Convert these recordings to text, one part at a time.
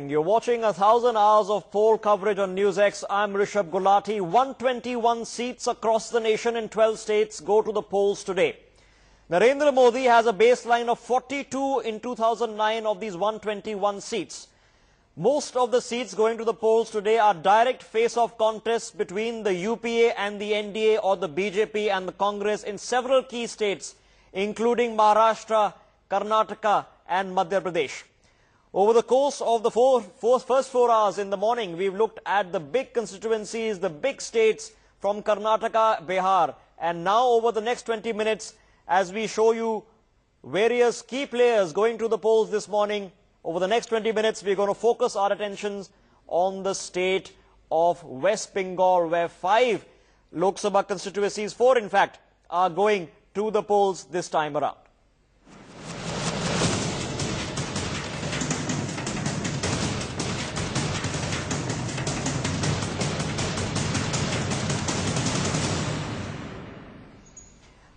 You're watching 1,000 hours of poll coverage on NewsX. I'm Rishabh Gulati. 121 seats across the nation in 12 states go to the polls today. Narendra Modi has a baseline of 42 in 2009 of these 121 seats. Most of the seats going to the polls today are direct face-off contests between the UPA and the NDA or the BJP and the Congress in several key states, including Maharashtra, Karnataka and Madhya Pradesh. Over the course of the first 4 hours in the morning, we've looked at the big constituencies, the big states from Karnataka, Bihar. And now over the next 20 minutes, as we show you various key players going to the polls this morning, over the next 20 minutes, we're going to focus our attentions on the state of West Bengal, where 5 Lok Sabha constituencies, 4 in fact, are going to the polls this time around.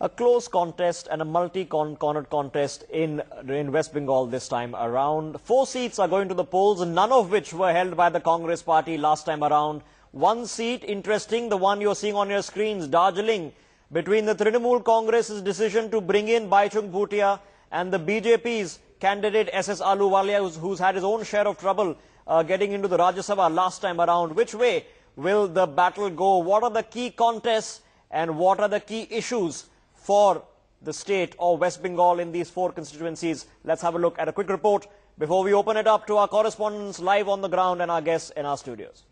A close contest and a multi-cornered contest in West Bengal this time around. 4 seats are going to the polls, none of which were held by the Congress party last time around. 1 seat, interesting, the one you're seeing on your screens, Darjeeling, between the Trinamool Congress's decision to bring in Baichung Bhutia and the BJP's candidate SS Ahluwalia, who's had his own share of trouble getting into the Rajya Sabha last time around. Which way will the battle go? What are the key contests and what are the key issues for the state of West Bengal in these 4 constituencies? Let's have a look at a quick report before we open it up to our correspondents live on the ground and our guests in our studios.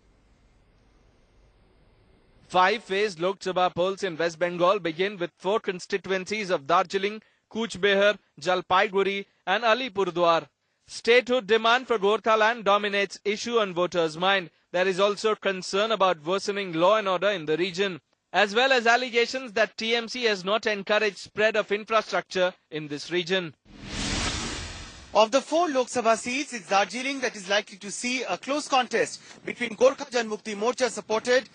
5-phase Lok Sabha polls in West Bengal begin with 4 constituencies of Darjeeling, Cooch Behar, Jalpaiguri and Alipurduar. Statehood demand for Gorkhaland dominates issue on voters' mind. There is also concern about worsening law and order in the region, as well as allegations that TMC has not encouraged spread of infrastructure in this region. Of the 4 Lok Sabha seats, it's Darjeeling that is likely to see a close contest between Gorkha Janmukti Morcha supported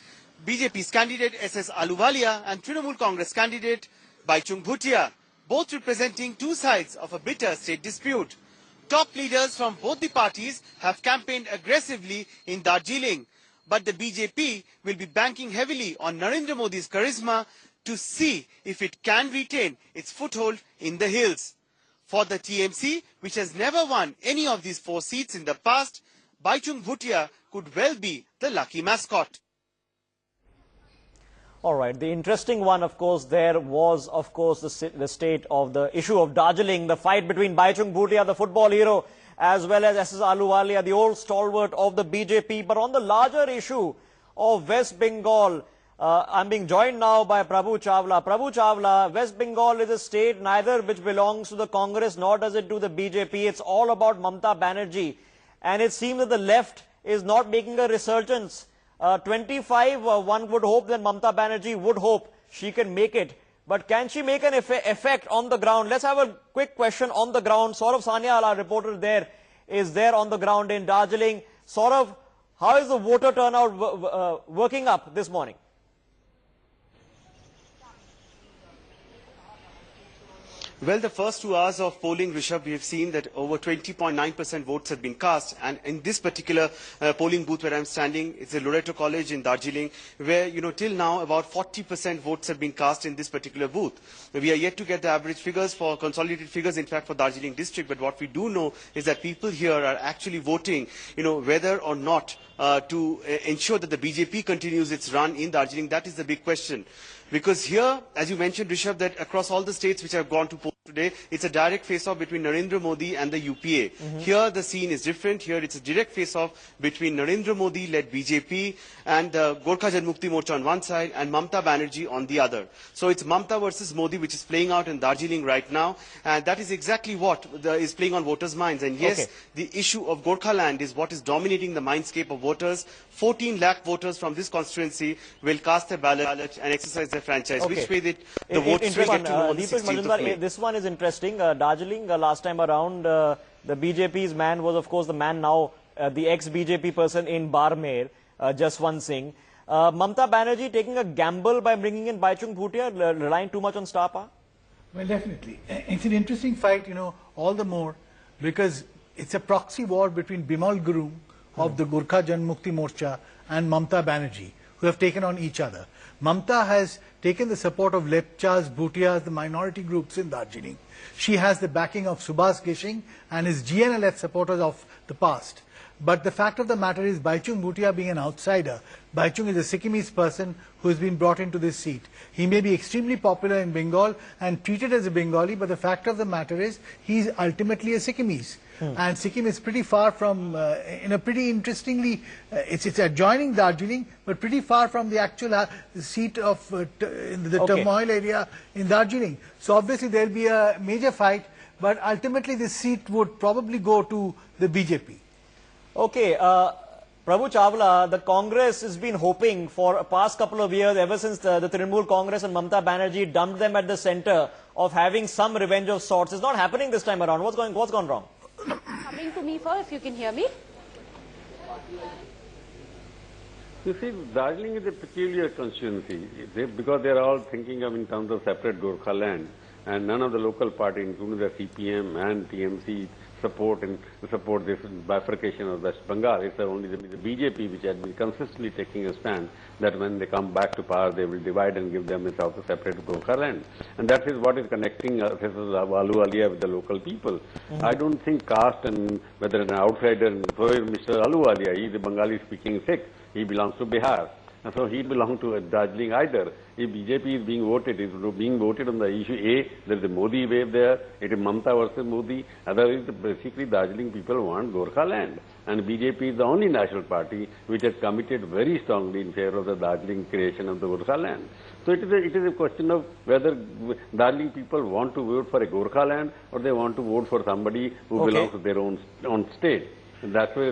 BJP's candidate SS Ahluwalia and Trinamool Congress candidate Baichung Bhutia, both representing 2 sides of a bitter state dispute. Top leaders from both the parties have campaigned aggressively in Darjeeling, but the BJP will be banking heavily on Narendra Modi's charisma to see if it can retain its foothold in the hills. For the TMC, which has never won any of these 4 seats in the past, Baichung Bhutia could well be the lucky mascot. All right, the interesting one, of course, there was, of course, the state of the issue of Darjeeling, the fight between Baichung Bhutia, the football hero, as well as SS Ahluwalia, the old stalwart of the BJP. But on the larger issue of West Bengal, I'm being joined now by Prabhu Chawla. Prabhu Chawla, West Bengal is a state neither which belongs to the Congress nor does it to the BJP. It's all about Mamata Banerjee. And it seems that the left is not making a resurgence. 25, one would hope that Mamata Banerjee would hope she can make it. But can she make an effect on the ground? Let's have a quick question on the ground. Saurav Sanyal, our reporter there, is there on the ground in Darjeeling. Saurav, how is the voter turnout working up this morning? Well, the first 2 hours of polling, Rishabh, we have seen that over 20.9% votes have been cast. And in this particular polling booth where I'm standing, it's a Loreto College in Darjeeling, where, till now, about 40% votes have been cast in this particular booth. We are yet to get the average figures for consolidated figures, in fact, for Darjeeling district. But what we do know is that people here are actually voting, whether or not to ensure that the BJP continues its run in Darjeeling. That is the big question. Because here, as you mentioned, Rishabh, that across all the states which have gone to poll today, it's a direct face-off between Narendra Modi and the UPA. Here, the scene is different. Here, it's a direct face-off between Narendra Modi-led BJP and Gorkha Janmukti Morcha on one side and Mamata Banerjee on the other. So it's Mamata versus Modi, which is playing out in Darjeeling right now. And that is exactly what is playing on voters' minds. And yes, the issue of Gorkhaland is what is dominating the mindscape of voters. 14 lakh voters from this constituency will cast their ballot and exercise their franchise. Which way the votes will get to know on the 16th of May. This one is interesting. Darjeeling, last time around, the BJP's man was, of course, the man now, the ex-BJP person in Barmer, Jaswant Singh. Mamata Banerjee taking a gamble by bringing in Baichung Bhutia, relying too much on star power? Well, definitely. It's an interesting fight, all the more, because it's a proxy war between Bimal Guru of the Gurkha Janmukti Morcha and Mamta Banerjee, who have taken on each other. Mamta has taken the support of Lepchas, Bhutias, the minority groups in Darjeeling. She has the backing of Subhas Gishing and his GNLF supporters of the past. But the fact of the matter is, Baichung Bhutia being an outsider, Baichung is a Sikkimese person who has been brought into this seat. He may be extremely popular in Bengal and treated as a Bengali, but the fact of the matter is, he is ultimately a Sikkimese. And Sikkim is pretty far from, in a pretty interestingly, it's adjoining Darjeeling, but pretty far from the actual seat of the turmoil area in Darjeeling. So obviously there will be a major fight, but ultimately this seat would probably go to the BJP. Okay, Prabhu Chawla, the Congress has been hoping for a past couple of years, ever since the Trinamool Congress and Mamta Banerjee dumped them at the center, of having some revenge of sorts. It's not happening this time around. What's gone wrong? Coming to me first, if you can hear me. You see, Darjeeling is a peculiar constituency because they are all thinking of in terms of separate Gorkha land, and none of the local parties, including the CPM and TMC, support this bifurcation of West Bengal. It's only the BJP which has been consistently taking a stand that when they come back to power, they will divide and give them a separate Gorkha land. And that is what is connecting Ahluwalia with the local people. I don't think caste and whether an outsider, Mr. Ahluwalia, he is a Bengali-speaking Sikh, he belongs to Bihar. And so he belongs to Darjeeling either. If BJP is being voted, it is being voted on the issue A, there is a Modi wave there, it is Mamta versus Modi. Otherwise, basically Darjeeling people want Gorkha land. And BJP is the only national party which has committed very strongly in favor of the Darjeeling creation of the Gorkha land. So it is a question of whether Darjeeling people want to vote for a Gorkha land or they want to vote for somebody who belongs to their own state. That's why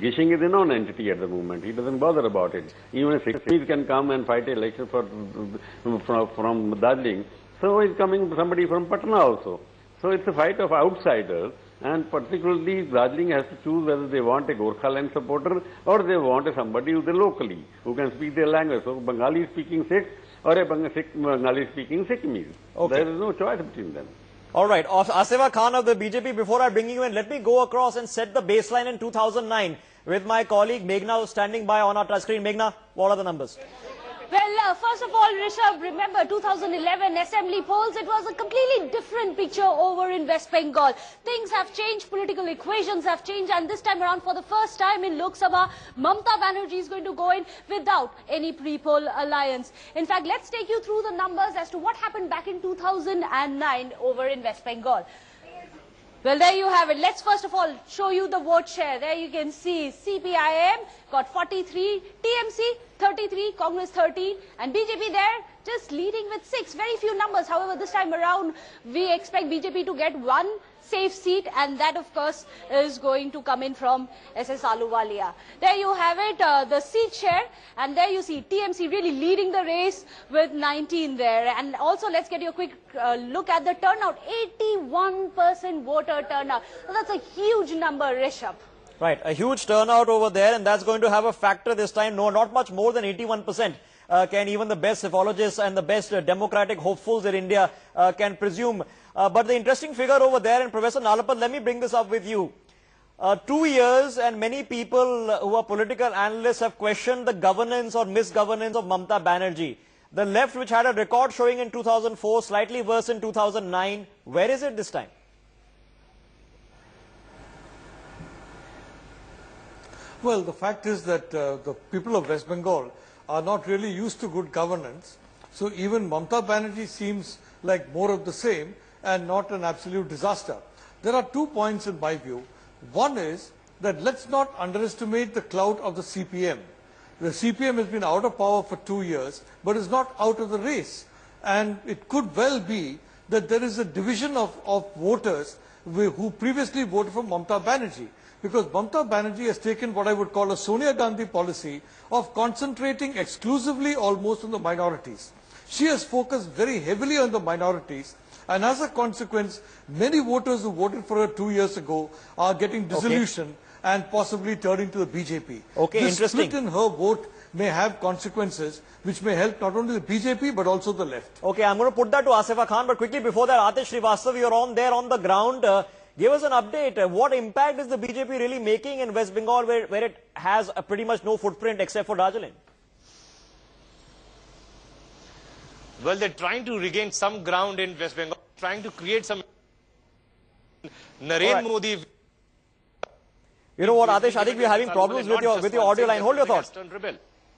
Gishing is a non-entity at the moment. He doesn't bother about it. Even if Sikkis can come and fight an election from Darjeeling, so is coming somebody from Patna also. So it's a fight of outsiders, and particularly Darjeeling has to choose whether they want a Gorkha land supporter or they want somebody who is locally, who can speak their language. So Bengali-speaking Sikhs or a Bengali-speaking Sikkimese. There is no choice between them. All right, Asifa Khan of the BJP, before I bring you in, let me go across and set the baseline in 2009 with my colleague Meghna, who's standing by on our touch screen. Meghna, what are the numbers? Well, first of all, Rishabh, remember 2011 assembly polls, it was a completely different picture over in West Bengal. Things have changed, political equations have changed, and this time around, for the first time in Lok Sabha, Mamta Banerjee is going to go in without any pre-poll alliance. In fact, let's take you through the numbers as to what happened back in 2009 over in West Bengal. Well, there you have it. Let's first of all show you the vote share. There you can see CPIM got 43, TMC 33, Congress 13, and BJP there just leading with 6. Very few numbers. However, this time around, we expect BJP to get one safe seat, and that of course is going to come in from SS Ahluwalia. There you have it, the seat share, and there you see TMC really leading the race with 19 there. And also let's get you a quick look at the turnout, 81% voter turnout. So that's a huge number, Rishabh. Right, a huge turnout over there, and that's going to have a factor this time. No, not much more than 81%. Can even the best psephologists and the best democratic hopefuls in India can presume. But the interesting figure over there, and Professor Nalapad, let me bring this up with you. 2 years, and many people who are political analysts have questioned the governance or misgovernance of Mamta Banerjee. The left, which had a record showing in 2004, slightly worse in 2009, where is it this time? Well, the fact is that the people of West Bengal are not really used to good governance. So even Mamta Banerjee seems like more of the same and not an absolute disaster. There are 2 points in my view. One is that let's not underestimate the clout of the CPM. The CPM has been out of power for 2 years, but is not out of the race. And it could well be that there is a division of voters who previously voted for Mamta Banerjee. Because Mamta Banerjee has taken what I would call a Sonia Gandhi policy of concentrating exclusively almost on the minorities. She has focused very heavily on the minorities, and as a consequence, many voters who voted for her 2 years ago are getting disillusioned and possibly turning to the BJP. This split in her vote may have consequences which may help not only the BJP but also the left. Okay, I'm going to put that to Asifa Khan, but quickly before that, Atish Srivastava, you're on there on the ground. Give us an update. What impact is the BJP really making in West Bengal where it has pretty much no footprint except for Darjeeling? Well, they're trying to regain some ground in West Bengal, trying to create some Narendra Modi. You know what, Adesh, I think we're having problems with your audio line. Hold your thought.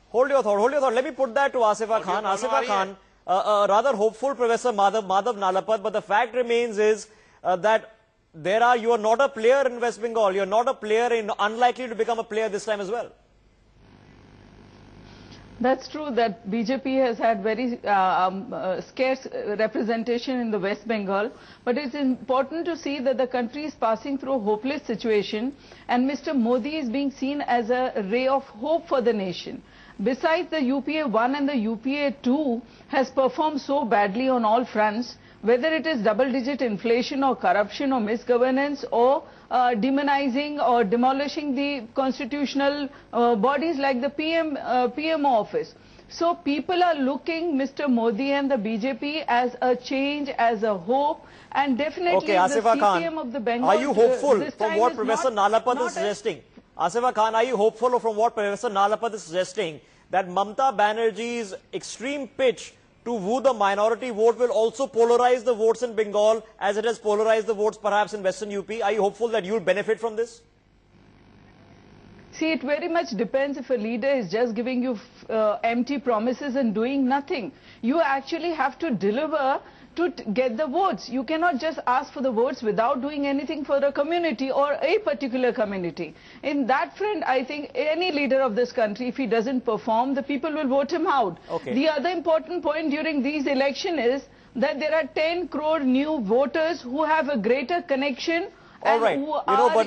Hold your thought. Let me put that to Asifa Khan. Asifa Khan, a rather hopeful Professor Madhav Nalapat, but the fact remains is that you are not a player in West Bengal. You're not a player unlikely to become a player this time as well. That's true that BJP has had very scarce representation in the West Bengal, but it's important to see that the country is passing through a hopeless situation and Mr. Modi is being seen as a ray of hope for the nation. Besides, the UPA 1 and the UPA 2 has performed so badly on all fronts, whether it is double-digit inflation or corruption or misgovernance or demonizing or demolishing the constitutional bodies like the PMO office. So people are looking Mr. Modi and the BJP as a change, as a hope, and definitely the CPM of the Bengal. Are you hopeful from what Professor Nalapat is suggesting? Asifa Khan, are you hopeful from what Professor Nalapat is suggesting that Mamata Banerjee's extreme pitch to woo the minority vote will also polarize the votes in Bengal as it has polarized the votes perhaps in Western UP? Are you hopeful that you will benefit from this? See, it very much depends if a leader is just giving you empty promises and doing nothing. You actually have to deliver to get the votes. You cannot just ask for the votes without doing anything for the community or a particular community. In that front, I think any leader of this country, if he doesn't perform, the people will vote him out. Okay. The other important point during these elections is that there are 10 crore new voters who have a greater connection. All right.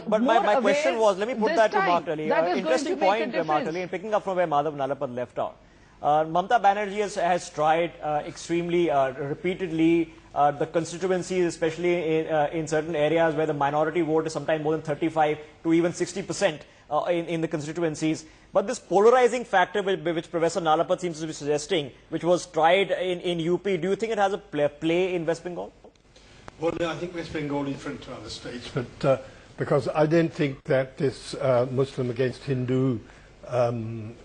But my question was, let me put that to Mark Ali. Interesting point, Mark Ali, and picking up from where Madhav Nalapat left out. Mamata Banerjee has tried extremely repeatedly the constituencies, especially in certain areas where the minority vote is sometimes more than 35 to even 60% in the constituencies. But this polarizing factor which Professor Nalapat seems to be suggesting, which was tried in UP, do you think it has a play in West Bengal? Well, no, I think West Bengal is different to other states, but because I don't think that this Muslim against Hindu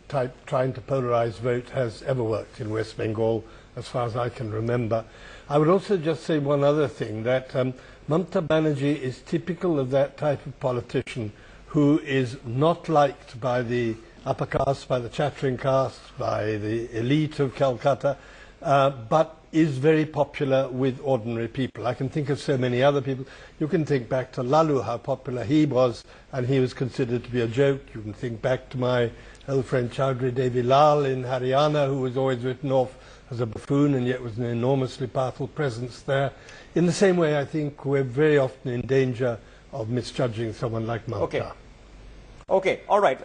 type trying to polarize vote has ever worked in West Bengal, as far as I can remember. I would also just say one other thing, that Mamata Banerjee is typical of that type of politician who is not liked by the upper caste, by the chattering caste, by the elite of Calcutta, but is very popular with ordinary people. I can think of so many other people. You can think back to Lalu, how popular he was, and he was considered to be a joke. You can think back to my old friend Chaudhry Devi Lal in Haryana, who was always written off as a buffoon and yet was an enormously powerful presence there. In the same way, I think we're very often in danger of misjudging someone like Mamata. Okay, all right.